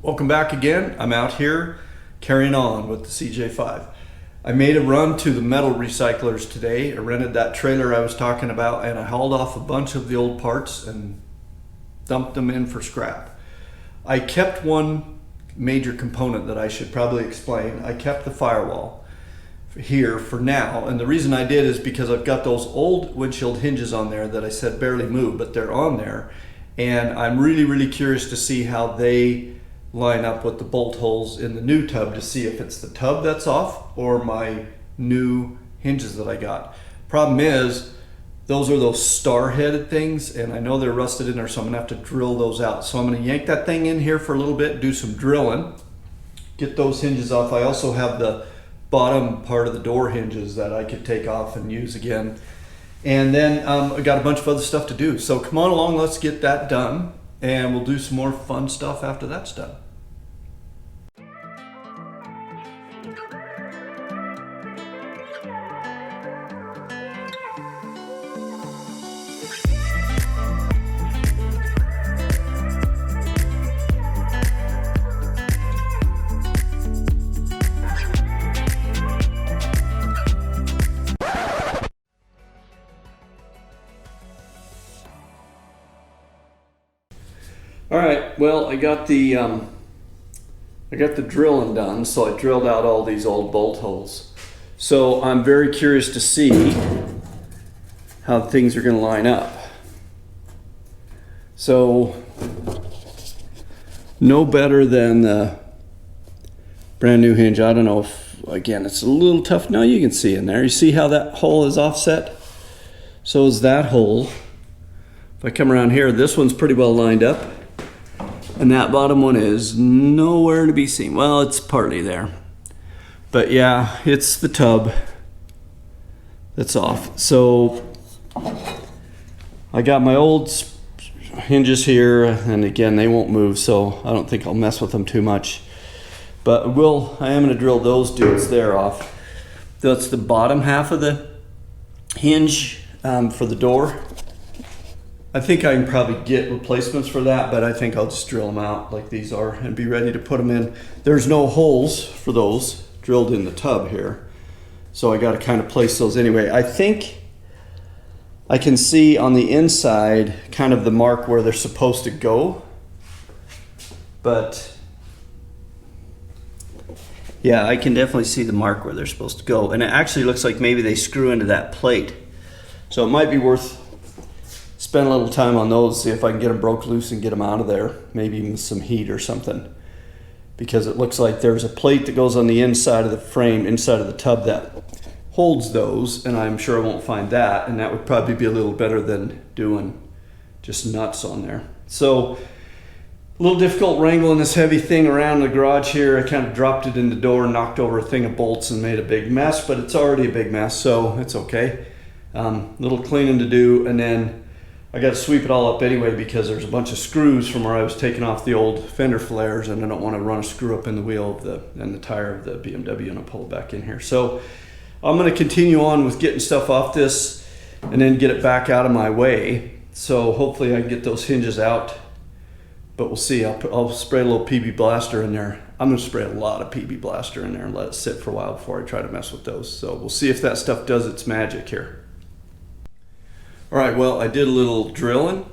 Welcome back again. I'm out here carrying on with the CJ-5. I made a run to the metal recyclers today. I rented that trailer I was talking about and I hauled off a bunch of the old parts and dumped them in for scrap. I kept one major component that I should probably explain. I kept the firewall here for now, and the reason I did is because I've got those old windshield hinges on there that I said barely move, but they're on there, and I'm really curious to see how they line up with the bolt holes in the new tub to see if it's the tub that's off or my new hinges that I got. Problem is, those are those star-headed things, and I know they're rusted in there, so I'm gonna have to drill those out. So I'm gonna yank that thing in here for a little bit, do some drilling, get those hinges off. I also have the bottom part of the door hinges that I could take off and use again. And then I got a bunch of other stuff to do. So come on along, let's get that done, and we'll do some more fun stuff after that's done. All right, well, I got the drilling done, so I drilled out all these old bolt holes. So I'm very curious to see how things are going to line up. So no better than the brand new hinge. I don't know if, again, it's a little tough. Now you can see in there. You see how that hole is offset? So is that hole. If I come around here, this one's pretty well lined up. And that bottom one is nowhere to be seen. Well, it's partly there. But yeah, it's the tub that's off. So I got my old hinges here, and again, they won't move, so I don't think I'll mess with them too much. But I am gonna drill those dudes there off. That's the bottom half of the hinge for the door. I think I can probably get replacements for that, but I think I'll just drill them out like these are and be ready to put them in. There's no holes for those drilled in the tub here, so I got to kind of place those anyway. I think I can see on the inside kind of the mark where they're supposed to go, but yeah, I can definitely see the mark where they're supposed to go, and it actually looks like maybe they screw into that plate, so it might be worth spend a little time on those, see if I can get them broke loose and get them out of there, maybe even some heat or something, because it looks like there's a plate that goes on the inside of the frame, inside of the tub, that holds those, and I'm sure I won't find that, and that would probably be a little better than doing just nuts on there. So a little difficult wrangling this heavy thing around the garage here. I kind of dropped it in the door, knocked over a thing of bolts and made a big mess, but it's already a big mess, so it's okay. Little cleaning to do, and then I got to sweep it all up anyway because there's a bunch of screws from where I was taking off the old fender flares, and I don't want to run a screw up in the wheel of the tire of the BMW and I'll pull it back in here. So I'm going to continue on with getting stuff off this and then get it back out of my way. So hopefully I can get those hinges out, but we'll see. I'll spray a little PB Blaster in there. I'm going to spray a lot of PB Blaster in there and let it sit for a while before I try to mess with those. So we'll see if that stuff does its magic here. All right, well, I did a little drilling,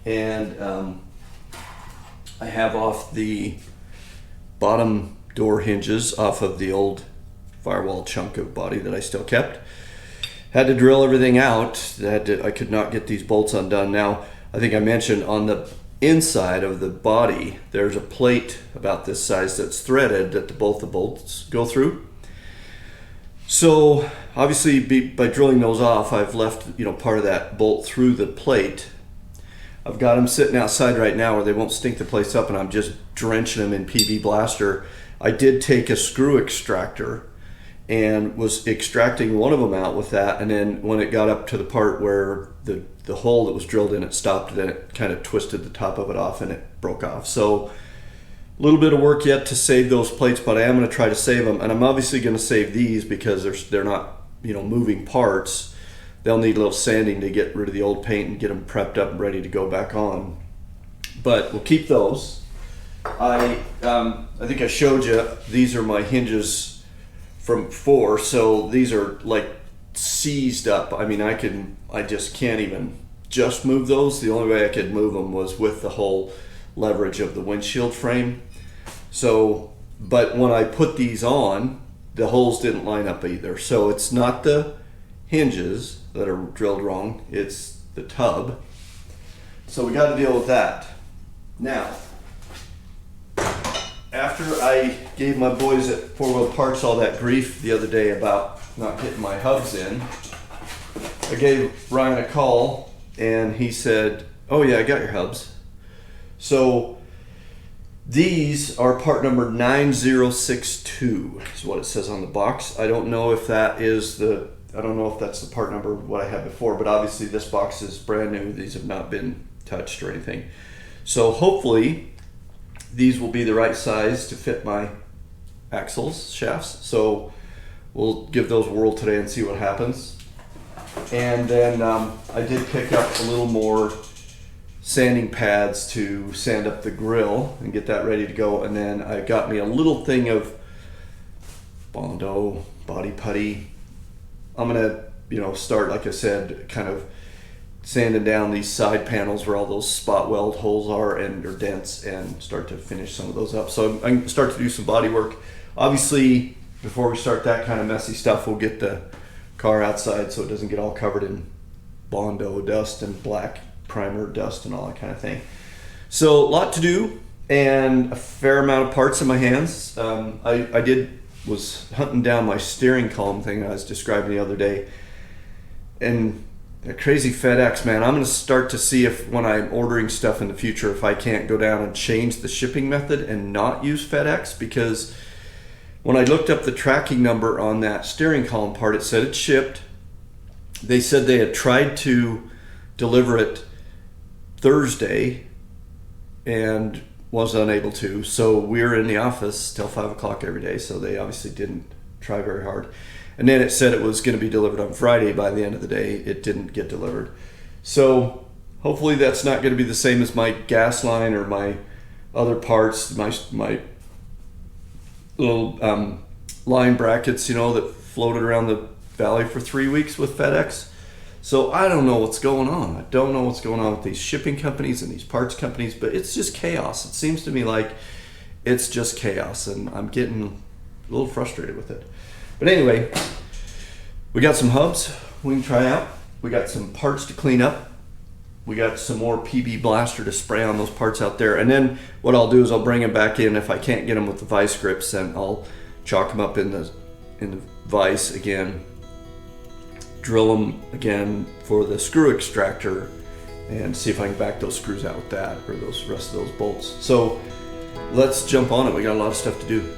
and I have off the bottom door hinges off of the old firewall chunk of body that I still kept. Had to drill everything out. I could not get these bolts undone. Now, I think I mentioned on the inside of the body, there's a plate about this size that's threaded that both the bolts go through. So obviously by drilling those off, I've left part of that bolt through the plate. I've got them sitting outside right now where they won't stink the place up, and I'm just drenching them in PB Blaster. I did take a screw extractor and was extracting one of them out with that, and then when it got up to the part where the hole that was drilled in, it stopped, and then it kind of twisted the top of it off and it broke off. So a little bit of work yet to save those plates, but I am going to try to save them, and I'm obviously going to save these because they're not moving parts. They'll need a little sanding to get rid of the old paint and get them prepped up and ready to go back on. But we'll keep those. I think I showed you, these are my hinges from 4, so these are like seized up. I mean, I just can't even just move those. The only way I could move them was with the whole leverage of the windshield frame. So, but when I put these on, the holes didn't line up either. So it's not the hinges that are drilled wrong, it's the tub. So we got to deal with that. Now, after I gave my boys at 4 Wheel Parts all that grief the other day about not getting my hubs in, I gave Ryan a call and he said, oh yeah, I got your hubs. So these are part number 9062 is what it says on the box. I don't know if that is I don't know if that's the part number what I had before, but obviously this box is brand new. These have not been touched or anything. So hopefully these will be the right size to fit my axles, shafts. So we'll give those a whirl today and see what happens. And then I did pick up a little more sanding pads to sand up the grill and get that ready to go. And then I got me a little thing of Bondo body putty. I'm gonna, start, like I said, kind of sanding down these side panels where all those spot weld holes are or dents, and start to finish some of those up. So I can start to do some body work. Obviously, before we start that kind of messy stuff, we'll get the car outside so it doesn't get all covered in Bondo dust and black primer dust and all that kind of thing. So a lot to do and a fair amount of parts in my hands. I was hunting down my steering column thing I was describing the other day, and a crazy FedEx, man. I'm going to start to see if when I'm ordering stuff in the future, if I can't go down and change the shipping method and not use FedEx, because when I looked up the tracking number on that steering column part, it said it shipped. They said they had tried to deliver it Thursday and was unable to. So we're in the office till 5 o'clock every day. So they obviously didn't try very hard. And then it said it was going to be delivered on Friday. By the end of the day, it didn't get delivered. So hopefully that's not going to be the same as my gas line or my other parts, my little line brackets, that floated around the valley for 3 weeks with FedEx. So I don't know what's going on. I don't know what's going on with these shipping companies and these parts companies, but it's just chaos. It seems to me like it's just chaos, and I'm getting a little frustrated with it. But anyway, we got some hubs we can try out. We got some parts to clean up. We got some more PB Blaster to spray on those parts out there. And then what I'll do is I'll bring them back in. If I can't get them with the vice grips, then I'll chalk them up in the vise again, drill them again for the screw extractor, and see if I can back those screws out with that, or those rest of those bolts. So let's jump on it. We got a lot of stuff to do.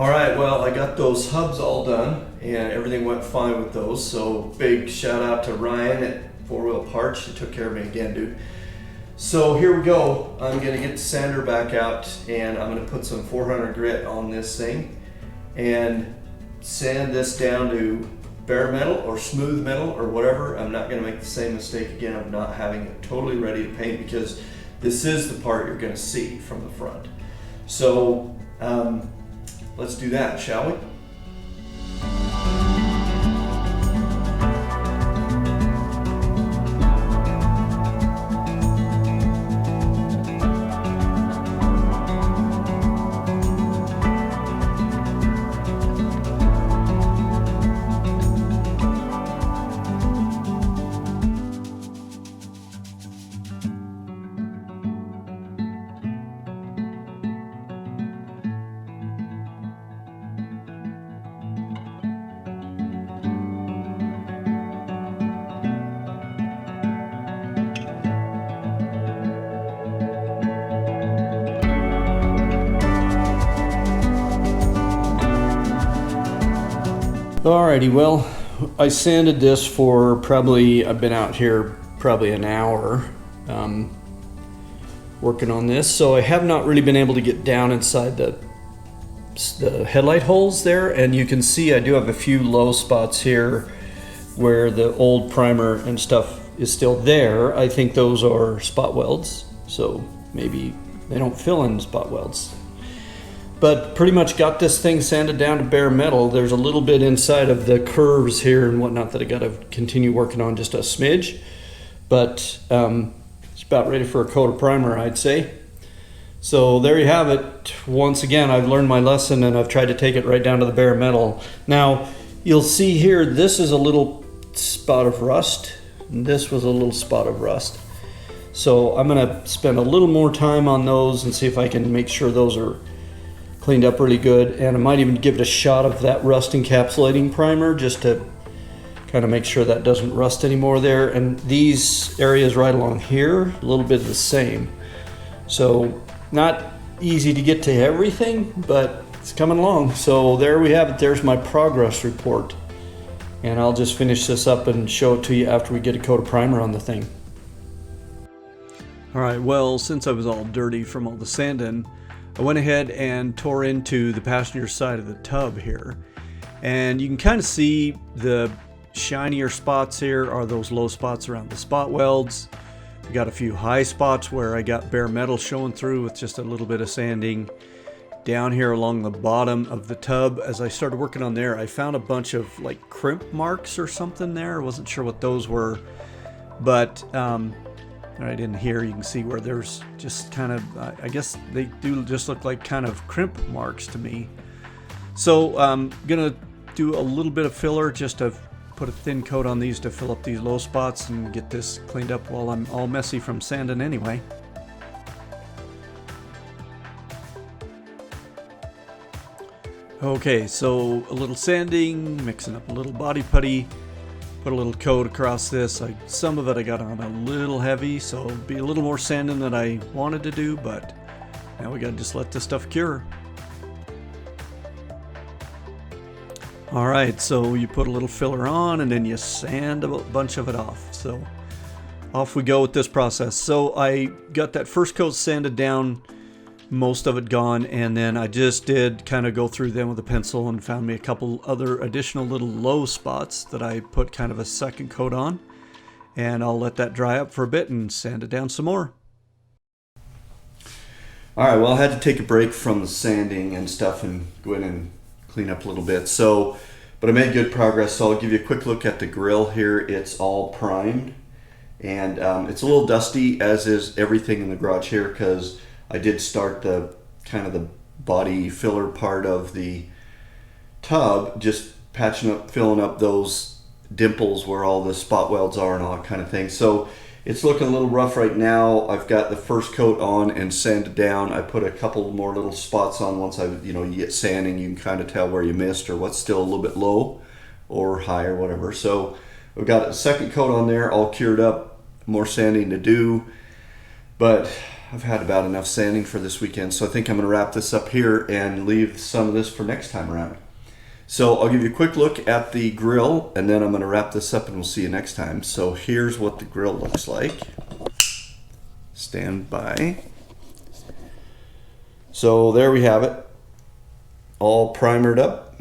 All right, well, I got those hubs all done and everything went fine with those. So big shout out to Ryan at 4 Wheel Parts. He took care of me again, dude. So here we go. I'm gonna get the sander back out and I'm gonna put some 400 grit on this thing and sand this down to bare metal or smooth metal or whatever. I'm not gonna make the same mistake again of not having it totally ready to paint, because this is the part you're gonna see from the front. So let's do that, shall we? Alrighty, well, I sanded this for probably, I've been out here probably an hour working on this, so I have not really been able to get down inside the headlight holes there, and you can see I do have a few low spots here where the old primer and stuff is still there. I think those are spot welds, so maybe they don't fill in spot welds. But pretty much got this thing sanded down to bare metal. There's a little bit inside of the curves here and whatnot that I got to continue working on, just a smidge. But it's about ready for a coat of primer, I'd say. So there you have it. Once again, I've learned my lesson and I've tried to take it right down to the bare metal. Now, you'll see here, this is a little spot of rust. And this was a little spot of rust. So I'm gonna spend a little more time on those and see if I can make sure those are cleaned up really good, and I might even give it a shot of that rust encapsulating primer just to kind of make sure that doesn't rust anymore there. And these areas right along here, a little bit of the same. So not easy to get to everything, but it's coming along. So there we have it. There's my progress report. And I'll just finish this up and show it to you after we get a coat of primer on the thing. All right, well, since I was all dirty from all the sanding, I went ahead and tore into the passenger side of the tub here, and you can kind of see the shinier spots here are those low spots around the spot welds. We got a few high spots where I got bare metal showing through with just a little bit of sanding. Down here along the bottom of the tub, as I started working on there, I found a bunch of like crimp marks or something there. I wasn't sure what those were, but right in here you can see where there's just kind of, I guess they do just look like kind of crimp marks to me. So I'm gonna do a little bit of filler just to put a thin coat on these to fill up these low spots and get this cleaned up while I'm all messy from sanding anyway. Okay, so a little sanding, mixing up a little body putty. Put a little coat across this. Some of it I got on a little heavy, so it'll be a little more sanding than I wanted to do, but now we gotta just let this stuff cure. All right, so you put a little filler on and then you sand a bunch of it off. So off we go with this process. So I got that first coat sanded down, most of it gone, and then I just did kind of go through them with a pencil and found me a couple other additional little low spots that I put kind of a second coat on, and I'll let that dry up for a bit and sand it down some more. All right, well, I had to take a break from the sanding and stuff and go in and clean up a little bit, but I made good progress. So I'll give you a quick look at the grill here. It's all primed, and it's a little dusty, as is everything in the garage here, because I did start the kind of the body filler part of the tub, just patching up, filling up those dimples where all the spot welds are and all that kind of thing. So it's looking a little rough right now. I've got the first coat on and sanded down. I put a couple more little spots on. Once you get sanding, you can kind of tell where you missed or what's still a little bit low or high or whatever. So we've got a second coat on there, all cured up, more sanding to do. But I've had about enough sanding for this weekend, so I think I'm going to wrap this up here and leave some of this for next time around. So I'll give you a quick look at the grill, and then I'm going to wrap this up and we'll see you next time. So here's what the grill looks like. Stand by. So there we have it, all primered up,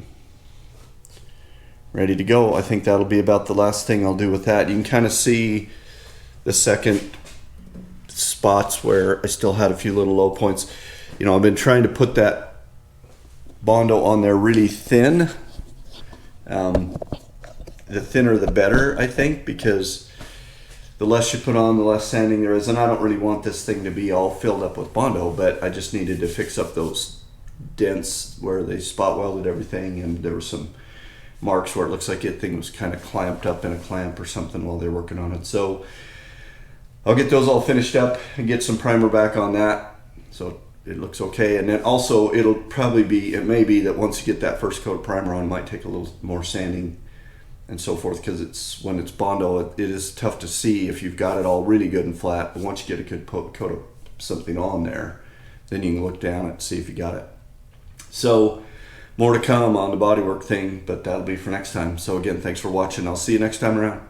ready to go. I think that'll be about the last thing I'll do with that. You can kind of see the second spots where I still had a few little low points. You know, I've been trying to put that Bondo on there really thin. The thinner the better, I think, because the less you put on, the less sanding there is. And I don't really want this thing to be all filled up with Bondo, but I just needed to fix up those dents where they spot welded everything, and there were some marks where it looks like that thing was kind of clamped up in a clamp or something while they're working on it. So I'll get those all finished up and get some primer back on that so it looks okay. And then also it may be that once you get that first coat of primer on, it might take a little more sanding and so forth, because when it's Bondo, it is tough to see if you've got it all really good and flat. But once you get a good coat of something on there, then you can look down and see if you got it. So more to come on the bodywork thing, but that'll be for next time. So again, thanks for watching. I'll see you next time around.